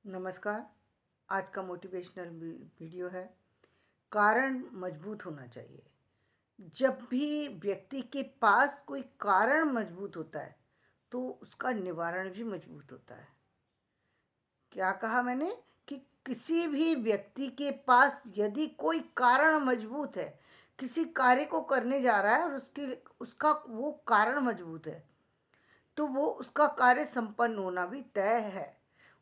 नमस्कार। आज का मोटिवेशनल वीडियो है। कारण मजबूत होना चाहिए। जब भी व्यक्ति के पास कोई कारण मजबूत होता है तो उसका निवारण भी मजबूत होता है। क्या कहा मैंने कि किसी भी व्यक्ति के पास यदि कोई कारण मजबूत है, किसी कार्य को करने जा रहा है और उसका वो कारण मजबूत है, तो वो उसका कार्य संपन्न होना भी तय है।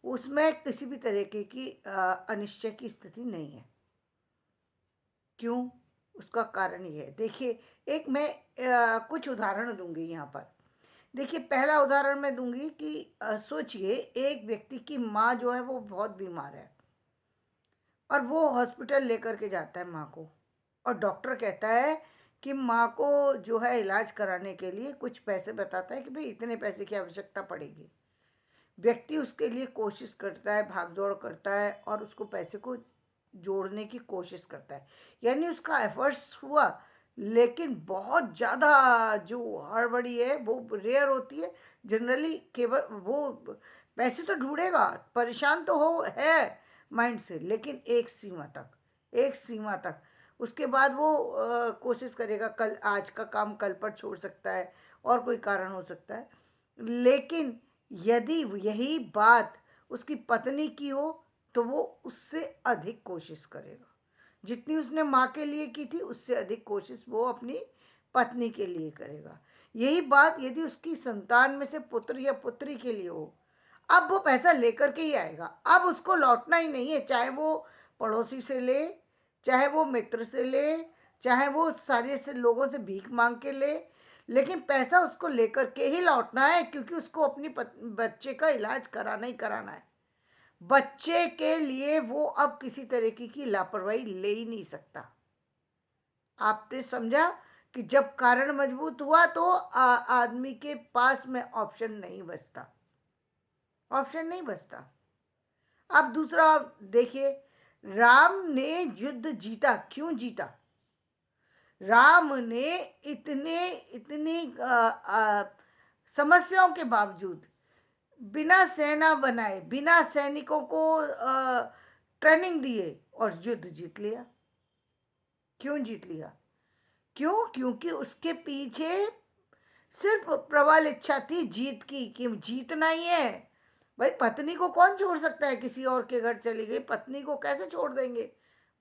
उसमें किसी भी तरीके की अनिश्चय की स्थिति नहीं है। क्यों? उसका कारण ये है। देखिए, एक मैं कुछ उदाहरण दूंगी यहाँ पर। देखिए, पहला उदाहरण मैं दूंगी कि सोचिए, एक व्यक्ति की माँ जो है वो बहुत बीमार है और वो हॉस्पिटल लेकर के जाता है माँ को, और डॉक्टर कहता है कि माँ को जो है इलाज कराने के लिए कुछ पैसे बताता है कि भाई इतने पैसे की आवश्यकता पड़ेगी। व्यक्ति उसके लिए कोशिश करता है, भाग दौड़ करता है और उसको पैसे को जोड़ने की कोशिश करता है। यानी उसका एफर्ट्स हुआ, लेकिन बहुत ज़्यादा जो हड़बड़ी है वो रेयर होती है। जनरली केवल वो पैसे तो ढूंढेगा, परेशान तो हो है माइंड से, लेकिन एक सीमा तक, एक सीमा तक। उसके बाद वो कोशिश करेगा, कल आज का काम कल पर छोड़ सकता है और कोई कारण हो सकता है। लेकिन यदि यही बात उसकी पत्नी की हो तो वो उससे अधिक कोशिश करेगा। जितनी उसने माँ के लिए की थी उससे अधिक कोशिश वो अपनी पत्नी के लिए करेगा। यही बात यदि उसकी संतान में से पुत्र या पुत्री के लिए हो, अब वो पैसा लेकर के ही आएगा। अब उसको लौटना ही नहीं है, चाहे वो पड़ोसी से ले, चाहे वो मित्र से ले, चाहे वो सारे से लोगों से भीख मांग के ले, लेकिन पैसा उसको लेकर के ही लौटना है, क्योंकि उसको अपनी बच्चे का इलाज कराना ही कराना है। बच्चे के लिए वो अब किसी तरीके की लापरवाही ले ही नहीं सकता। आपने समझा कि जब कारण मजबूत हुआ तो आदमी के पास में ऑप्शन नहीं बचता, ऑप्शन नहीं बचता। अब दूसरा देखिए, राम ने युद्ध जीता। क्यों जीता? राम ने इतने इतनी समस्याओं के बावजूद, बिना सेना बनाए, बिना सैनिकों को ट्रेनिंग दिए, और युद्ध जीत लिया। क्यों जीत लिया? क्यों? क्योंकि उसके पीछे सिर्फ प्रबल इच्छा थी जीत की, कि जीतना ही है। भाई, पत्नी को कौन छोड़ सकता है? किसी और के घर चली गई पत्नी को कैसे छोड़ देंगे?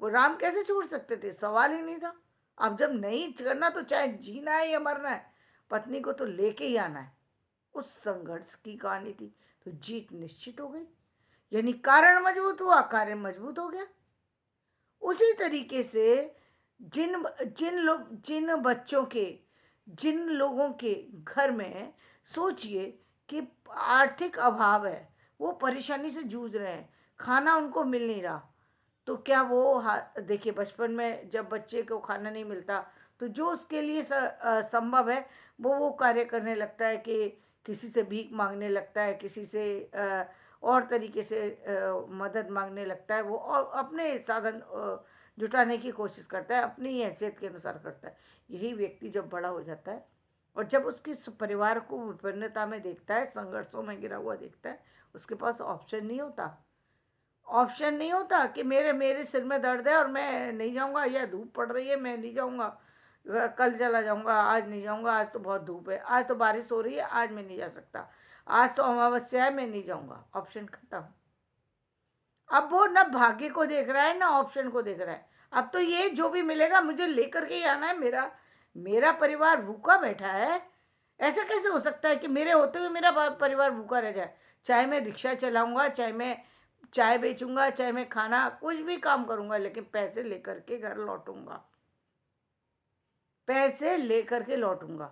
वो राम कैसे छोड़ सकते थे? सवाल ही नहीं था। अब जब नहीं करना तो चाहे जीना है या मरना है, पत्नी को तो लेके ही आना है। उस संघर्ष की कहानी थी, तो जीत निश्चित हो गई। यानी कारण मजबूत हुआ, कार्य मजबूत हो गया। उसी तरीके से जिन जिन बच्चों के, जिन लोगों के घर में सोचिए कि आर्थिक अभाव है, वो परेशानी से जूझ रहे हैं, खाना उनको मिल नहीं रहा, तो क्या वो देखिए, बचपन में जब बच्चे को खाना नहीं मिलता तो जो उसके लिए संभव है वो कार्य करने लगता है, कि किसी से भीख मांगने लगता है, किसी से और तरीके से मदद मांगने लगता है। वो और अपने साधन जुटाने की कोशिश करता है, अपनी हैसियत के अनुसार करता है। यही व्यक्ति जब बड़ा हो जाता है और जब उसके परिवार को विभिन्नता में देखता है, संघर्षों में घिरा हुआ देखता है, उसके पास ऑप्शन नहीं होता। ऑप्शन नहीं होता कि मेरे मेरे सिर में दर्द है और मैं नहीं जाऊंगा, या धूप पड़ रही है मैं नहीं जाऊंगा, कल चला जाऊंगा, आज नहीं जाऊंगा, आज तो बहुत धूप है, आज तो बारिश हो रही है, आज मैं नहीं जा सकता, आज तो अमावस्या है, मैं नहीं जाऊंगा। ऑप्शन खत्म। अब वो ना भाग्य को देख रहा है ना ऑप्शन को देख रहा है। अब तो ये जो भी मिलेगा मुझे लेकर के ही आना है। मेरा मेरा परिवार भूखा बैठा है। ऐसा कैसे हो सकता है कि मेरे होते हुए मेरा परिवार भूखा रह जाए? चाहे मैं रिक्शा चलाऊंगा, चाहे मैं चाय बेचूंगा, चाहे मैं खाना कुछ भी काम करूंगा, लेकिन पैसे लेकर के घर लौटूंगा, पैसे लेकर के लौटूंगा।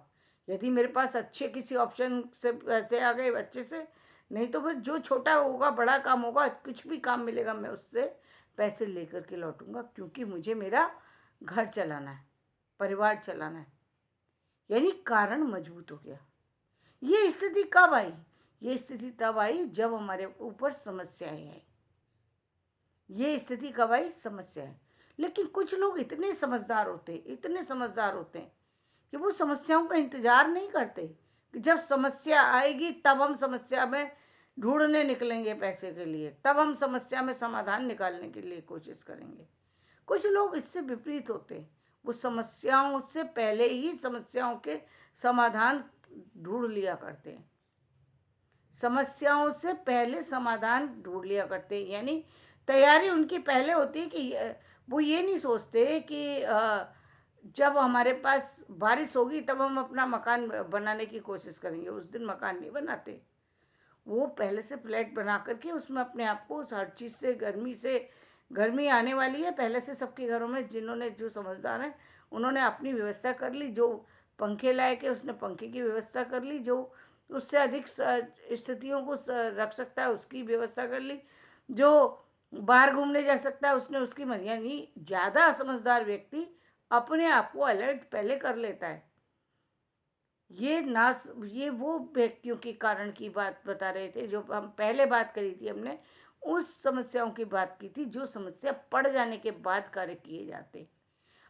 यदि मेरे पास अच्छे किसी ऑप्शन से पैसे आ गए अच्छे से, नहीं तो फिर जो छोटा होगा, बड़ा काम होगा, कुछ भी काम मिलेगा, मैं उससे पैसे लेकर के लौटूंगा, क्योंकि मुझे मेरा घर चलाना है, परिवार चलाना है। यानी कारण मजबूत हो गया। ये स्थिति कब आई? ये स्थिति तब आई जब हमारे ऊपर समस्याएं आई। ये स्थिति कब आई? समस्याएं। लेकिन कुछ लोग इतने समझदार होते, इतने समझदार होते हैं कि वो समस्याओं का इंतजार नहीं करते कि जब समस्या आएगी तब हम समस्या में ढूंढने निकलेंगे पैसे के लिए, तब हम समस्या में समाधान निकालने के लिए कोशिश करेंगे। कुछ लोग इससे विपरीत होते हैं, वो समस्याओं से पहले ही समस्याओं के समाधान ढूंढ लिया करते हैं, समस्याओं से पहले समाधान ढूंढ लिया करते हैं, यानी तैयारी उनकी पहले होती है कि वो ये नहीं सोचते कि जब हमारे पास बारिश होगी तब हम अपना मकान बनाने की कोशिश करेंगे, उस दिन मकान नहीं बनाते। वो पहले से फ्लैट बना करके उसमें अपने आप को हर चीज़ से, गर्मी आने वाली है, पहले से सबके घरों में जिन्होंने, जो समझदार हैं, उन्होंने अपनी व्यवस्था कर ली। जो पंखे लाए के उसने पंखे की व्यवस्था कर ली, जो उससे अधिक स्थितियों को रख सकता है उसकी व्यवस्था कर ली, जो बाहर घूमने जा सकता है उसने उसकी मर्जी। यानी ज़्यादा समझदार व्यक्ति अपने आप को अलर्ट पहले कर लेता है। ये वो व्यक्तियों के कारण की बात बता रहे थे, जो हम पहले बात करी थी हमने, उस समस्याओं की बात की थी जो समस्या पड़ जाने के बाद कार्य किए जाते।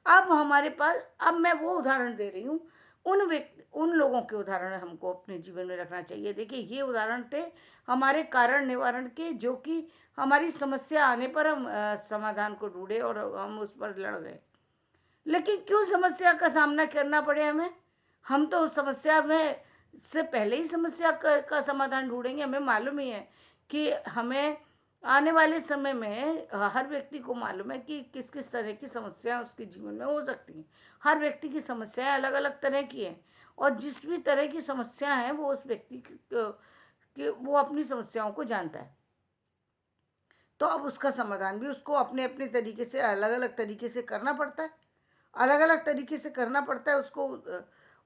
अब हमारे पास, अब मैं वो उदाहरण दे रही हूँ, उन लोगों के उदाहरण हमको अपने जीवन में रखना चाहिए। देखिए, ये उदाहरण थे हमारे कारण निवारण के, जो कि हमारी समस्या आने पर हम समाधान को ढूंढे और हम उस पर लड़ गए। लेकिन क्यों समस्या का सामना करना पड़े हमें? हम तो समस्या में से पहले ही समस्या का समाधान ढूंढेंगे। हमें मालूम ही है कि हमें आने वाले समय में हर व्यक्ति को मालूम है कि किस किस तरह की समस्याएं उसके जीवन में हो सकती हैं। हर व्यक्ति की समस्याएं अलग अलग तरह की हैं, और जिस भी तरह की समस्या है वो उस व्यक्ति वो अपनी समस्याओं को जानता है। तो अब उसका समाधान भी उसको अपने अपने तरीके से, अलग अलग तरीके से करना पड़ता है। अलग अलग तरीके से करना पड़ता है उसको।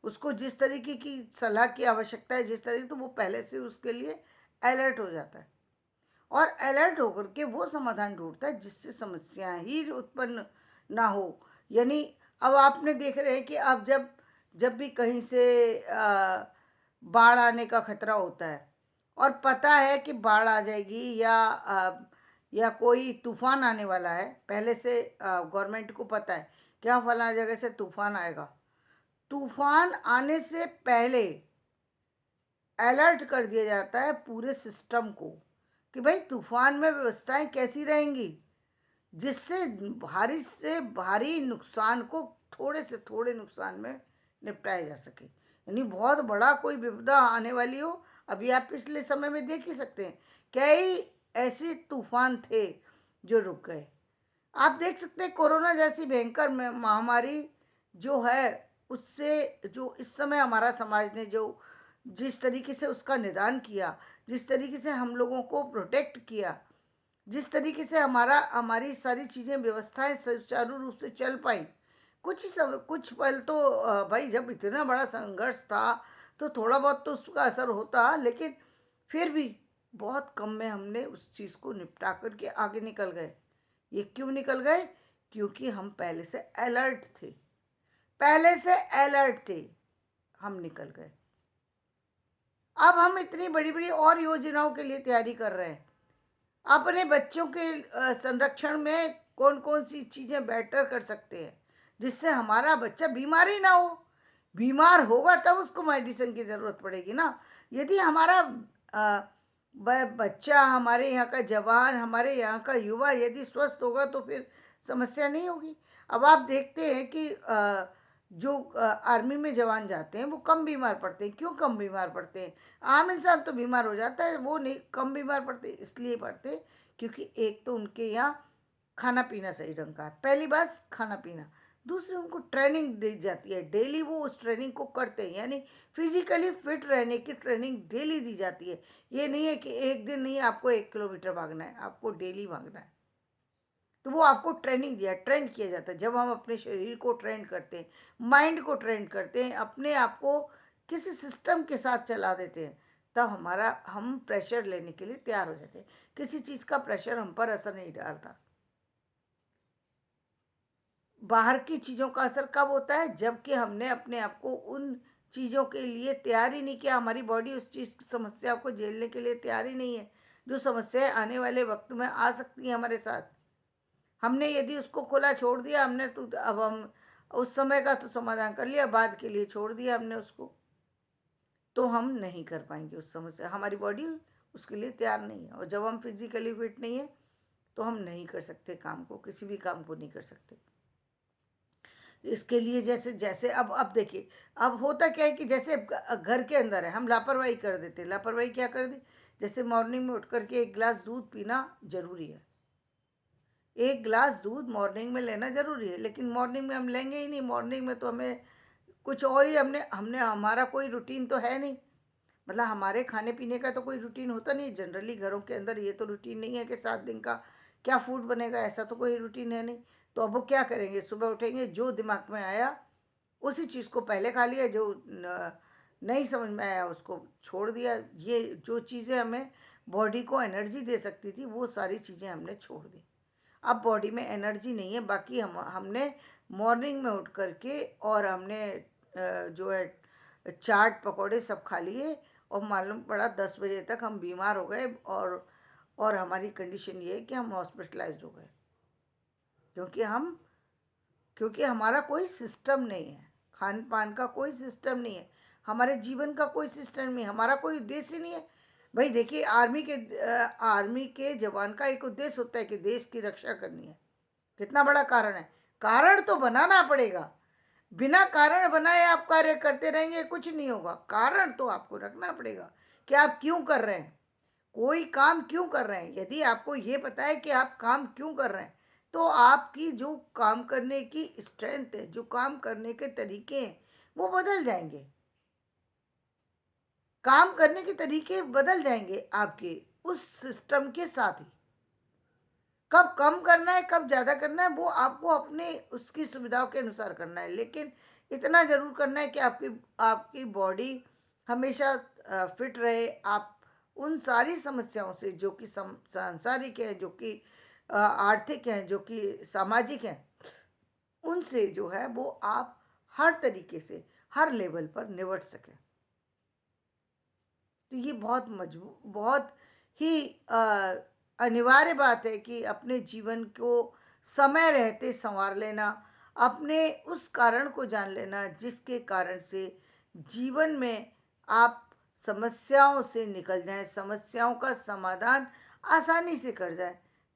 उसको जिस तरीके की सलाह की आवश्यकता है, जिस तरीके, तो वो पहले से उसके लिए अलर्ट हो जाता है, और अलर्ट होकर के वो समाधान ढूंढता है जिससे समस्या ही उत्पन्न ना हो। यानी अब आपने देख रहे हैं कि अब जब जब भी कहीं से बाढ़ आने का खतरा होता है, और पता है कि बाढ़ आ जाएगी या कोई तूफान आने वाला है, पहले से गवर्नमेंट को पता है कि हाँ फलाना जगह से तूफान आएगा, तूफान आने से पहले अलर्ट कर दिया जाता है पूरे सिस्टम को कि भाई तूफान में व्यवस्थाएं कैसी रहेंगी, जिससे भारी से भारी नुकसान को थोड़े से थोड़े नुकसान में निपटाया जा सके। यानी बहुत बड़ा कोई विपदा आने वाली हो, अभी आप पिछले समय में देख ही सकते हैं कई ऐसे तूफान थे जो रुक गए। आप देख सकते हैं कोरोना जैसी भयंकर महामारी जो है, उससे जो इस समय हमारा समाज ने जो जिस तरीके से उसका निदान किया, जिस तरीके से हम लोगों को प्रोटेक्ट किया, जिस तरीके से हमारी सारी चीज़ें, व्यवस्थाएं सुचारू रूप से चल पाई, कुछ पल तो भाई जब इतना बड़ा संघर्ष था तो थोड़ा बहुत तो उसका असर होता, लेकिन फिर भी बहुत कम में हमने उस चीज़ को निपटा करके आगे निकल गए। ये क्यों निकल गए? क्योंकि हम पहले से अलर्ट थे, पहले से अलर्ट थे, हम निकल गए। अब हम इतनी बड़ी बड़ी और योजनाओं के लिए तैयारी कर रहे हैं। अपने बच्चों के संरक्षण में कौन कौन सी चीज़ें बेटर कर सकते हैं जिससे हमारा बच्चा बीमार ही ना हो। बीमार होगा तब उसको मेडिसिन की ज़रूरत पड़ेगी ना। यदि हमारा बच्चा, हमारे यहाँ का जवान, हमारे यहाँ का युवा यदि स्वस्थ होगा तो फिर समस्या नहीं होगी। अब आप देखते हैं कि जो आर्मी में जवान जाते हैं वो कम बीमार पड़ते हैं। क्यों कम बीमार पड़ते हैं? आम इंसान तो बीमार हो जाता है, वो नहीं कम बीमार पड़ते। इसलिए पड़ते क्योंकि एक तो उनके यहाँ खाना पीना सही ढंग का है, पहली बात खाना पीना। दूसरी, उनको ट्रेनिंग दी जाती है, डेली वो उस ट्रेनिंग को करते हैं, यानी फिजिकली फिट रहने की ट्रेनिंग डेली दी जाती है। ये नहीं है कि एक दिन नहीं, आपको 1 किलोमीटर भागना है, आपको डेली भागना है। तो वो आपको ट्रेन किया जाता है। जब हम अपने शरीर को ट्रेन करते हैं, माइंड को ट्रेन करते हैं, अपने आप को किसी सिस्टम के साथ चला देते हैं, तब हम प्रेशर लेने के लिए तैयार हो जाते हैं। किसी चीज़ का प्रेशर हम पर असर नहीं डालता। बाहर की चीज़ों का असर कब होता है? जबकि हमने अपने आप को उन चीज़ों के लिए तैयार ही नहीं किया, हमारी बॉडी उस चीज़ समस्या को झेलने के लिए तैयार ही नहीं है, जो समस्याएं आने वाले वक्त में आ सकती हैं हमारे साथ। हमने यदि उसको खुला छोड़ दिया, हमने तो अब हम उस समय का तो समाधान कर लिया, बाद के लिए छोड़ दिया हमने उसको, तो हम नहीं कर पाएंगे उस समस्या। हमारी बॉडी उसके लिए तैयार नहीं है। और जब हम फिजिकली फिट नहीं है तो हम नहीं कर सकते काम को, किसी भी काम को नहीं कर सकते। इसके लिए जैसे जैसे अब देखिए, अब होता क्या है कि जैसे घर के अंदर है, हम लापरवाही कर देते हैं। लापरवाही क्या कर दी, जैसे मॉर्निंग में उठ करके 1 गिलास दूध पीना जरूरी है। 1 गिलास दूध मॉर्निंग में लेना जरूरी है, लेकिन मॉर्निंग में हम लेंगे ही नहीं। मॉर्निंग में तो हमें कुछ और ही, हमने हमने हमारा कोई रूटीन तो है नहीं। मतलब हमारे खाने पीने का तो कोई रूटीन होता नहीं जनरली घरों के अंदर। ये तो रूटीन नहीं है कि 7 दिन का क्या फूड बनेगा, ऐसा तो कोई रूटीन है नहीं। तो अब वो क्या करेंगे, सुबह उठेंगे, जो दिमाग में आया उसी चीज़ को पहले खा लिया, जो नहीं समझ में आया उसको छोड़ दिया। ये जो चीज़ें हमें बॉडी को एनर्जी दे सकती थी वो सारी चीज़ें हमने छोड़ दी। अब बॉडी में एनर्जी नहीं है। बाकी हमने मॉर्निंग में उठ करके और हमने जो है चाट पकौड़े सब खा लिए, और मालूम पड़ा 10 बजे तक हम बीमार हो गए, और हमारी कंडीशन ये है कि हम हॉस्पिटलाइज्ड हो गए, क्योंकि हमारा कोई सिस्टम नहीं है, खान पान का कोई सिस्टम नहीं है, हमारे जीवन का कोई सिस्टम नहीं है, हमारा कोई उद्देश्य नहीं है। भाई देखिए, आर्मी के जवान का एक उद्देश्य होता है कि देश की रक्षा करनी है। कितना बड़ा कारण है। कारण तो बनाना पड़ेगा। बिना कारण बनाए आप कार्य करते रहेंगे, कुछ नहीं होगा। कारण तो आपको रखना पड़ेगा कि आप क्यों कर रहे हैं, कोई काम क्यों कर रहे हैं। यदि आपको ये पता है कि आप काम क्यों कर रहे हैं, तो आपकी जो काम करने की स्ट्रेंथ है, जो काम करने के तरीके हैं, वो बदल जाएंगे। काम करने के तरीके बदल जाएंगे आपके उस सिस्टम के साथ ही। कब कम करना है, कब ज़्यादा करना है, वो आपको अपने उसकी सुविधाओं के अनुसार करना है। लेकिन इतना ज़रूर करना है कि आपकी आपकी बॉडी हमेशा फिट रहे। आप उन सारी समस्याओं से, जो कि सांसारिक है, जो कि आर्थिक हैं, जो कि सामाजिक हैं, उनसे जो है वो आप हर तरीके से, हर लेवल पर निपट सकें। तो ये बहुत ही अनिवार्य बात है कि अपने जीवन को समय रहते संवार लेना, अपने उस कारण को जान लेना जिसके कारण से जीवन में आप समस्याओं से निकल जाएं, समस्याओं का समाधान आसानी से कर जाएं।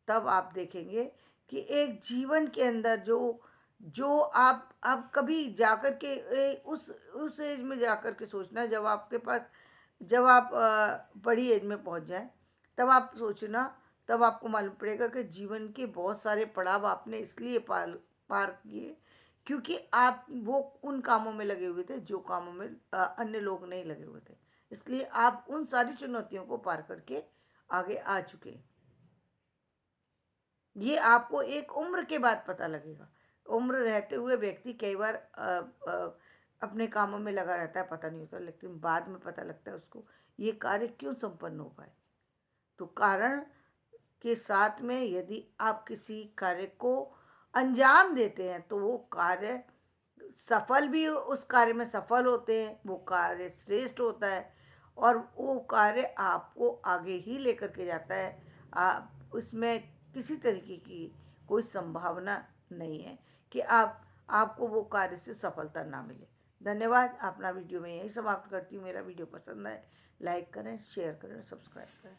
तब आप देखेंगे कि एक जीवन के अंदर जो जो आप कभी जाकर के उस एज में जाकर के सोचना, जब आप बड़ी एज में पहुंच जाएं, तब आप सोचना, तब आपको मालूम पड़ेगा कि जीवन के बहुत सारे पड़ाव आपने इसलिए पार किए क्योंकि आप वो उन कामों में लगे हुए थे जो कामों में अन्य लोग नहीं लगे हुए थे। इसलिए आप उन सारी चुनौतियों को पार करके आगे आ चुके हैं। ये आपको एक उम्र के बाद पता लगेगा। उम्र रहते हुए व्यक्ति कई बार अपने कामों में लगा रहता है, पता नहीं होता, लेकिन बाद में पता लगता है उसको ये कार्य क्यों संपन्न हो पाए। तो कारण के साथ में यदि आप किसी कार्य को अंजाम देते हैं तो वो कार्य सफल भी, उस कार्य में सफल होते हैं, वो कार्य श्रेष्ठ होता है, और वो कार्य आपको आगे ही लेकर के जाता है। आप उसमें किसी तरीके की कोई संभावना नहीं है कि आपको वो कार्य से सफलता ना मिले। धन्यवाद। अपना वीडियो में यही समाप्त करती हूँ। मेरा वीडियो पसंद आए लाइक करें, शेयर करें, सब्सक्राइब करें।